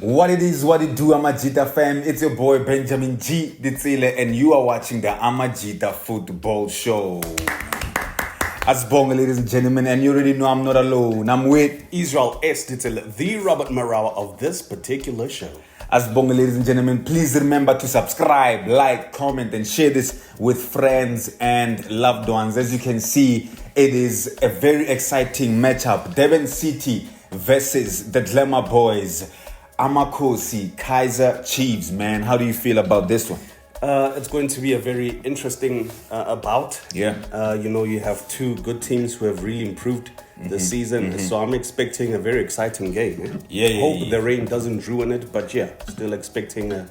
What it is, what it do, Amajita fam. It's your boy Benjamin G. Ditsile, and you are watching the Amajita Football Show. Asbonga, ladies and gentlemen, and you already know I'm not alone. I'm with Israel S. Ditsile, the Robert Marawa of this particular show. Asbonga, ladies and gentlemen. Please remember to subscribe, like, comment, and share this with friends and loved ones. As you can see, it is a very exciting matchup. Durban City versus the Glamour Boys. Amakosi, Kaizer Chiefs, man. How do you feel about this one? It's going to be a very interesting bout. Yeah. You have two good teams who have really improved this season. So I'm expecting a very exciting game. Hope the rain doesn't ruin it, but still expecting a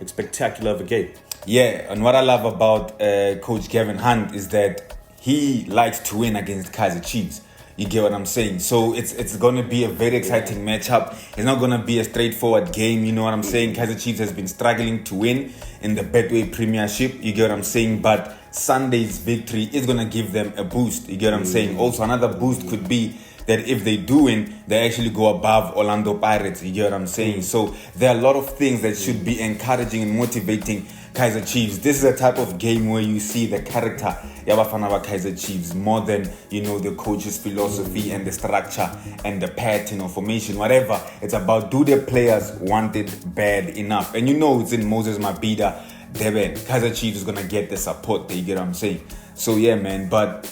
spectacular of a game. Yeah, and what I love about Coach Gavin Hunt is that he likes to win against Kaizer Chiefs. You get what I'm saying? So it's going to be a very exciting matchup. It's not going to be a straightforward game. You know what I'm saying? Kaizer Chiefs has been struggling to win in the Betway Premiership. You get what I'm saying? But Sunday's victory is going to give them a boost. You get what I'm saying? Also, another boost could be that if they do win, they actually go above Orlando Pirates. You get what I'm saying? So there are a lot of things that should be encouraging and motivating Kaizer Chiefs. This is a type of game where you see the character Yabafana Kaizer Chiefs more than, the coach's philosophy and the structure and the pattern or formation, whatever. It's about, do the players want it bad enough? And it's in Moses Mabhida, Durban. Kaizer Chiefs is going to get the support there, you get what I'm saying? So yeah, man, but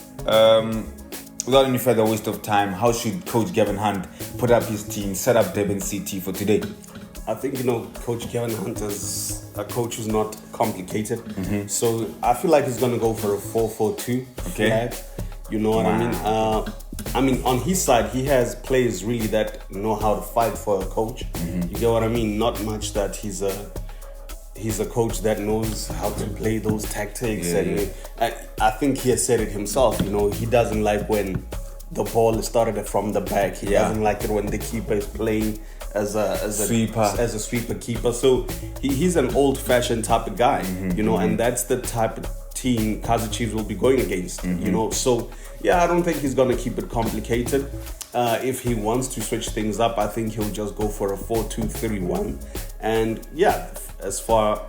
without any further waste of time, how should Coach Gavin Hunt put up his team, set up Durban City for today? I think, Coach Gavin Hunt is a coach who's not complicated. So I feel like he's going to go for a 4-4-2 flag. You know what I mean? On his side, he has players really that know how to fight for a coach. You get what I mean? Not much that he's a coach that knows how to play those tactics. I think he has said it himself. He doesn't like when the ball is started from the back. He doesn't like it when the keeper is playing as a sweeper keeper. So he's an old-fashioned type of guy, and that's the type of team Kaizer Chiefs will be going against. So I don't think he's gonna keep it complicated. If he wants to switch things up, I think he'll just go for a 4-2-3-1. And as far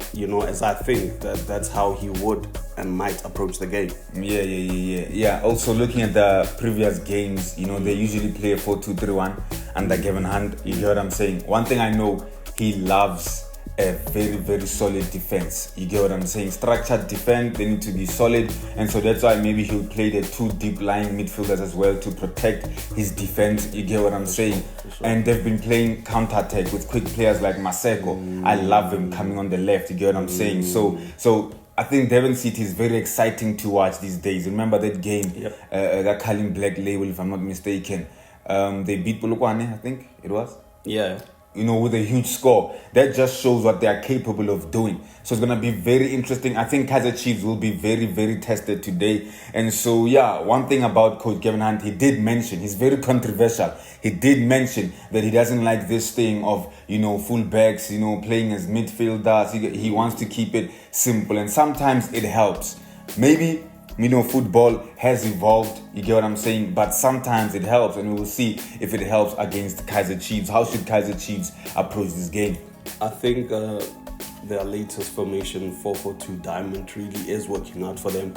as I think that's how he would and might approach the game. Yeah. Also, looking at the previous games, they usually play a 4-2-3-1 under Gavin Hunt. You get what I'm saying? One thing I know, he loves a very, very solid defense. You get what I'm saying? Structured defense, they need to be solid, and so that's why maybe he'll play the two deep lying midfielders as well to protect his defense. You get what I'm saying? Sure. And they've been playing counter-attack with quick players like Maseko. I love him coming on the left. You get what I'm saying? So I think Durban City is very exciting to watch these days. Remember that game, that Kalim Black Label, if I'm not mistaken. They beat Polokwane, I think it was. Yeah. With a huge score. That just shows what they are capable of doing. So it's going to be very interesting. I think Kaizer Chiefs will be very, very tested today. And so, one thing about Coach Gavin Hunt, he did mention, he's very controversial. He did mention that he doesn't like this thing of, fullbacks, playing as midfielders. He wants to keep it simple. And sometimes it helps. Maybe football has evolved, you get what I'm saying? But sometimes it helps, and we will see if it helps against Kaizer Chiefs. How should Kaizer Chiefs approach this game? I think their latest formation, 4-4-2 diamond, really is working out for them.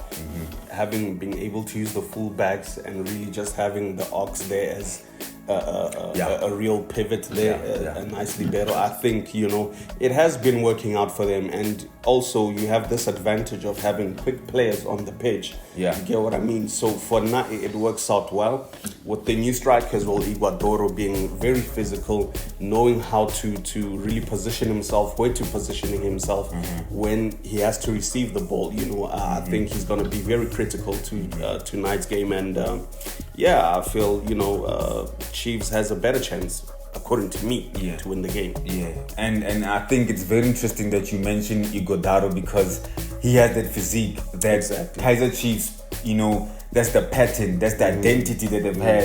Having been able to use the full-backs and really just having the Ox there as a real pivot there, a nice libero. I think, it has been working out for them. And also, you have this advantage of having quick players on the pitch. You get what I mean? So for now, it works out well. With the new strikers, Iguadoro being very physical, knowing how to really position himself, where to position himself when he has to receive the ball. I think he's going to be very critical to tonight's game. And I feel, Chiefs has a better chance, according to me, to win the game. And I think it's very interesting that you mentioned Iguodaro because he has that physique that Kaizer Chiefs, that's the pattern, that's the identity that they've had.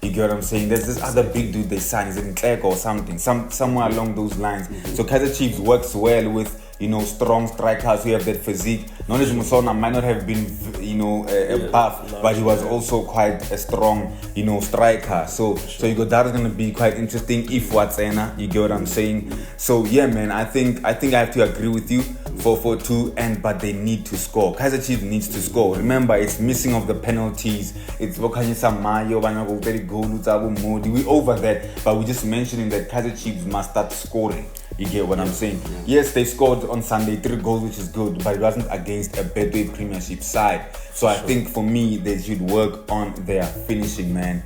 You get what I'm saying? There's this other big dude they signed, is it Ntleko or something, somewhere along those lines. So Kaizer Chiefs works well with strong strikers who have that physique. Knowledge Musona might not have been, a buff, but he was also quite a strong, striker. So Ighodaro is gonna be quite interesting if Watsena, you get what I'm saying. So yeah, man, I think I have to agree with you. 4-4-2, but they need to score. Kaizer Chiefs needs to score. Remember, it's missing of the penalties. It's Bokanyisa Mayo, we over that, but we're just mentioning that Kaizer Chiefs must start scoring. You get what I'm saying? Yeah. Yes, they scored on Sunday 3 goals, which is good, but it wasn't against a Betway Premiership side. So I think for me, they should work on their finishing, man.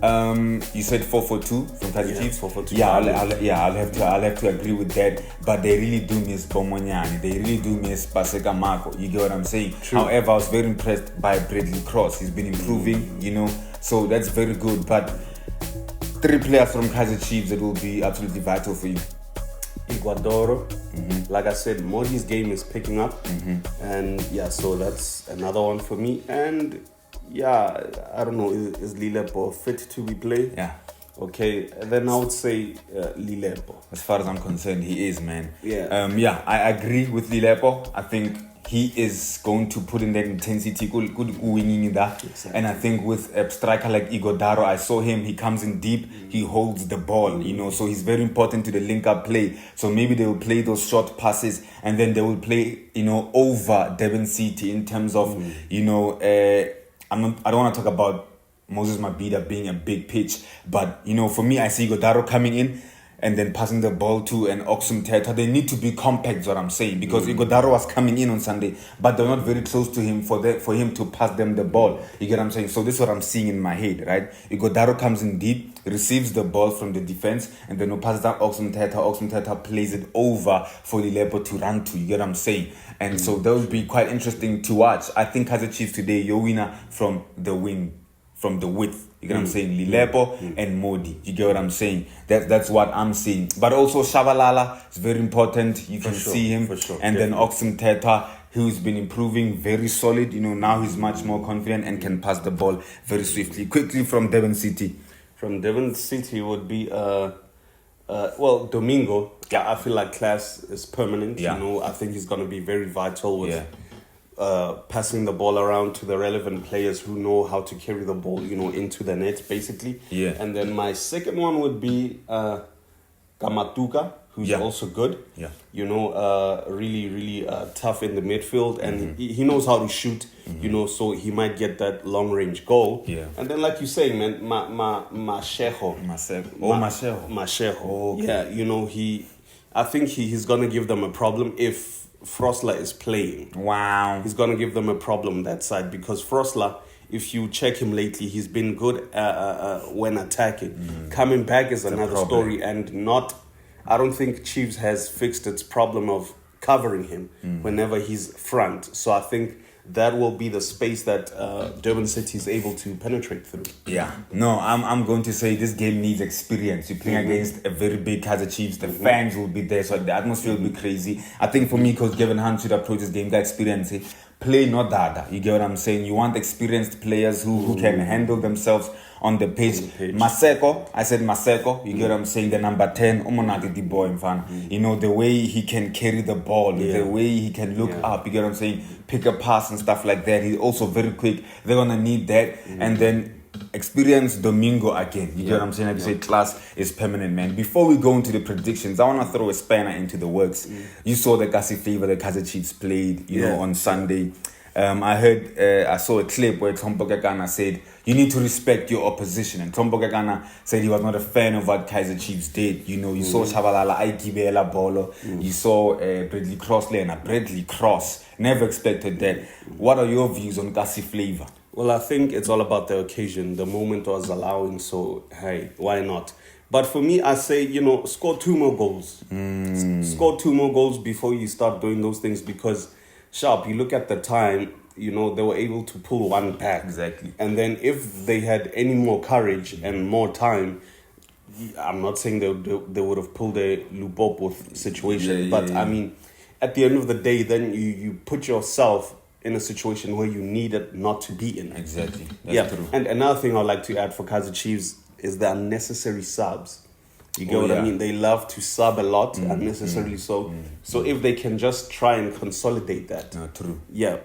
You said 4-4-2 from Kaizer Chiefs. 4-4-2. I'll have to agree with that. But they really do miss Bomonyani. They really do miss Paseka Marco. You get what I'm saying? True. However, I was very impressed by Bradley Cross. He's been improving, so that's very good. But 3 players from Kaizer Chiefs that will be absolutely vital for you. Ighodaro, like I said, Modi's game is picking up, and so that's another one for me. And I don't know, is Lilepo fit to be played? Yeah. Okay, then I would say Lilepo. As far as I'm concerned, he is, man. Yeah. I agree with Lilepo. I think he is going to put in that intensity, good winning in that. Exactly. And I think with a striker like Ighodaro, I saw him, he comes in deep, he holds the ball, so he's very important to the link-up play. So maybe they will play those short passes, and then they will play, over Durban City in terms of, I don't want to talk about Moses Mabhida being a big pitch, but for me, I see Ighodaro coming in and then passing the ball to an Oxum Teta. They need to be compact, is what I'm saying, because Ighodaro was coming in on Sunday, but they're not very close to him for him to pass them the ball. You get what I'm saying? So this is what I'm seeing in my head, right? Ighodaro comes in deep, receives the ball from the defense, and then passes down Oxum Teta. Oxum Teta plays it over for Lilepo to run to. You get what I'm saying? And so that will be quite interesting to watch. I think Kaizer Chiefs today, your winner from the wing, from the width. You get what I'm saying? Lilepo and Modi. You get what I'm saying? That's what I'm seeing. But also Shabalala is very important. You can see him. For sure. And then Oxum Teta, who's been improving, very solid. Now he's much more confident and can pass the ball very swiftly. Quickly from Durban City. From Durban City would be Domingo. Yeah. I feel like class is permanent. Yeah. I think he's going to be very vital with passing the ball around to the relevant players who know how to carry the ball, into the net, basically. Yeah. And then my second one would be Kamatuka, who's also good. Yeah. Really, really tough in the midfield, and he knows how to shoot. So he might get that long range goal. Yeah. And then, like you say, man, Masheho. Masheho. Oh, okay. Yeah. I think he's gonna give them a problem if Frosler is playing. Wow. He's going to give them a problem that side, because Frosler, if you check him lately, he's been good when attacking. Coming back is another story, and I don't think Chiefs has fixed its problem of covering him whenever he's front. So I think that will be the space that Durban City is able to penetrate through. Yeah. No, I'm going to say this game needs experience. You're playing against a very big Kaizer Chiefs. The fans will be there, so the atmosphere will be crazy. I think for me, Coach Gavin Hunt should approach this game, got experience. Play not dada. You get what I'm saying? You want experienced players who can handle themselves on the pitch. Maseko, I said Maseko, you get what I'm saying? The number 10, the boy in front. The way he can carry the ball, the way he can look up, you get what I'm saying? Pick a pass and stuff like that. He's also very quick. They're going to need that. And then experience Domingo again. You get what I'm saying? Like you say, class is permanent, man. Before we go into the predictions, I want to throw a spanner into the works. You saw the Kasi Flavor the Kaizer Chiefs played, on Sunday. I saw a clip where Tombo Gagana said, you need to respect your opposition. And Tombo Gagana said he was not a fan of what Kaizer Chiefs did. You saw Shabalala, Aikibela Bolo. You saw Bradley Cross Lena. Bradley Cross. Never expected that. What are your views on Kasi Flavor? Well, I think it's all about the occasion. The moment was allowing, so hey, why not? But for me, I say, score 2 more goals. Score 2 more goals before you start doing those things, because sharp, you look at the time, they were able to pull one back. Exactly. And then if they had any more courage and more time, I'm not saying they would have pulled a Lupopo situation. I mean, at the end of the day, then you put yourself in a situation where you needed not to be in. Exactly. That's true. And another thing I'd like to add for Kaizer Chiefs is the unnecessary subs. You get what I mean? They love to sub a lot, unnecessarily so. So if they can just try and consolidate that. True. Yeah.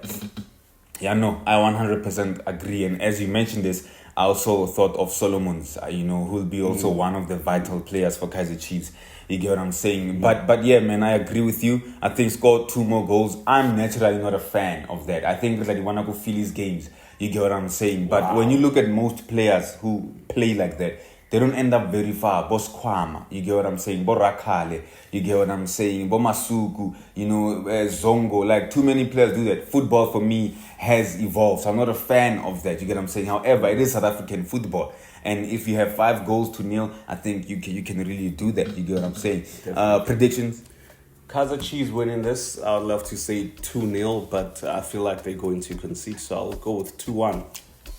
Yeah, no, I 100% agree. And as you mentioned this, I also thought of Solomon's, who'll be also one of the vital players for Kaizer Chiefs. You get what I'm saying? But yeah, man, I agree with you. I think scored 2 more goals. I'm naturally not a fan of that. I think like want to go feel his games. You get what I'm saying? But when you look at most players who play like that, they don't end up very far. Boss Kwama, you get what I'm saying? Bo Rakale, you get what I'm saying? Bo Masuku, Zongo. Like, too many players do that. Football for me has evolved. So I'm not a fan of that. You get what I'm saying? However, it is South African football. And if you have 5 goals to nil, I think you can really do that. You get what I'm saying? Predictions? Kaizer Chiefs winning this. I would love to say 2-0, but I feel like they're going to concede, so I'll go with 2-1.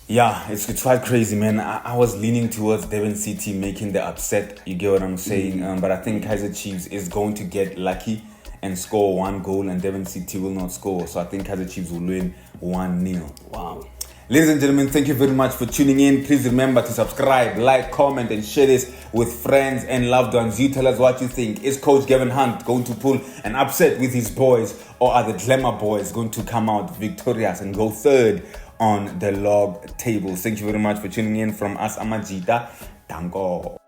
Yeah, it's quite crazy, man. I was leaning towards Durban City making the upset. You get what I'm saying? But I think Kaizer Chiefs is going to get lucky and score 1 goal, and Durban City will not score. So I think Kaizer Chiefs will win 1-0. Wow. Ladies and gentlemen, thank you very much for tuning in. Please remember to subscribe, like, comment, and share this with friends and loved ones. You tell us what you think. Is Coach Gavin Hunt going to pull an upset with his boys, or are the Glamour boys going to come out victorious and go third on the log table? Thank you very much for tuning in. From us, Amajita. Danko.